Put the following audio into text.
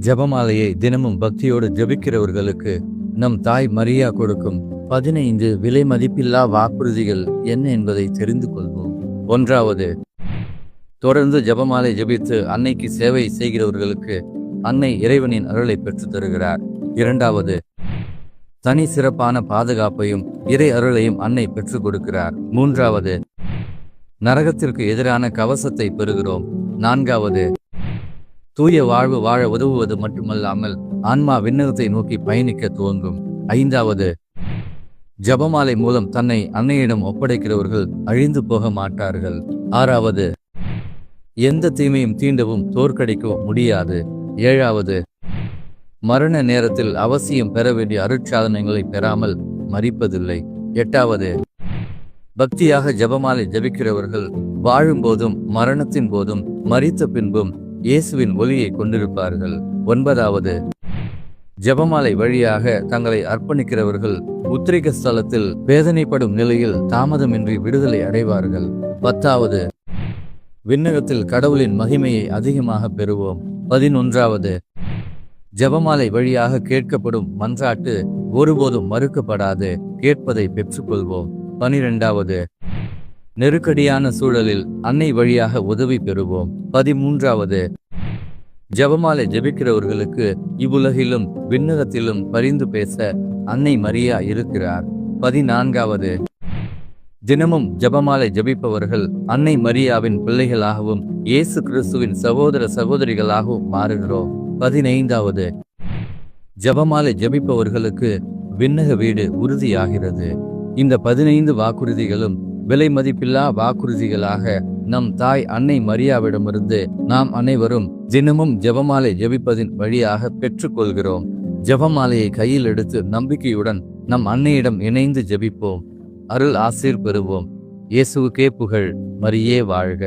ஜெபமாலையை தினமும் பக்தியோடு ஜெபிக்கிறவர்களுக்கு நம் தாய் மரியா கொடுக்கும் 15 விலை மதிப்பில்லா வாக்குறுதிகள் என்ன என்பதை தெரிந்து கொள்வோம். 1. தொடர்ந்து ஜெபமாலை ஜெபித்து அன்னைக்கு சேவை செய்கிறவர்களுக்கு அன்னை இறைவனின் அருளை பெற்றுத் தருகிறார். 2. தனி சிறப்பான பாதுகாப்பையும் இறை அருளையும் அன்னை பெற்றுக் கொடுக்கிறார். 3. நரகத்திற்கு எதிரான கவசத்தை பெறுகிறோம். 4. தூய வாழ்வு வாழ உதவுவது மட்டுமல்லாமல் ஆன்மா விண்ணகத்தை நோக்கி பயணிக்க துவங்கும். 5. ஜெபமாலை மூலம் தன்னை அன்னையிடம் ஒப்படைக்கிறவர்கள் அழிந்து போக மாட்டார்கள். 6. எந்த தீமையும் தீண்டவும் தோற்கடிக்கவும் முடியாது. 7. மரண நேரத்தில் அவசியம் பெற வேண்டிய அருட்சாதனங்களை பெறாமல் மரிப்பதில்லை. 8. பக்தியாக ஜெபமாலை ஜெபிக்கிறவர்கள் வாழும்போதும் மரணத்தின் போதும் மரித்த பின்பும் இயேசுவின் ஒளியை கொண்டிருப்பார்கள். 9. ஜெபமாலை வழியாக தங்களை அர்ப்பணிக்கிறவர்கள் உத்திரிக ஸ்தலத்தில் வேதனைப்படும் நிலையில் தாமதமின்றி விடுதலை அடைவார்கள். 10. விண்ணகத்தில் கடவுளின் மகிமையை அதிகமாக பெறுவோம். 11. ஜெபமாலை வழியாக கேட்கப்படும் மன்றாட்டு ஒருபோதும் மறுக்கப்படாது. கேட்பதை பெற்றுக்கொள்வோம். 12. நெருக்கடியான சூழலில் அன்னை வழியாக உதவி பெறுவோம். 13. ஜெபமாலை ஜெபிக்கிறவர்களுக்கு இவ்வுலகிலும் விண்ணகத்திலும் பரிந்து பேச அன்னை மரியா இருக்கிறார். 14. தினமும் ஜெபமாலை ஜெபிப்பவர்கள் அன்னை மரியாவின் பிள்ளைகளாகவும் இயேசு கிறிஸ்துவின் சகோதர சகோதரிகளாகவும் மாறுகிறோம். 15. ஜெபமாலை ஜெபிப்பவர்களுக்கு விண்ணக வீடு உறுதியாகிறது. இந்த 15 வாக்குறுதிகளும் விலை மதிப்பில்லா வாக்குறுதிகளாக நம் தாய் அன்னை மரியாவிடமிருந்து நாம் அனைவரும் தினமும் ஜெபமாலை ஜெபிப்பதின் வழியாக பெற்றுக்கொள்கிறோம். ஜெபமாலையை கையில் எடுத்து நம்பிக்கையுடன் நம் அன்னையிடம் இணைந்து ஜெபிப்போம். அருள் ஆசீர் பெறுவோம். இயேசுவுக்கே புகழ். மரியே வாழ்க.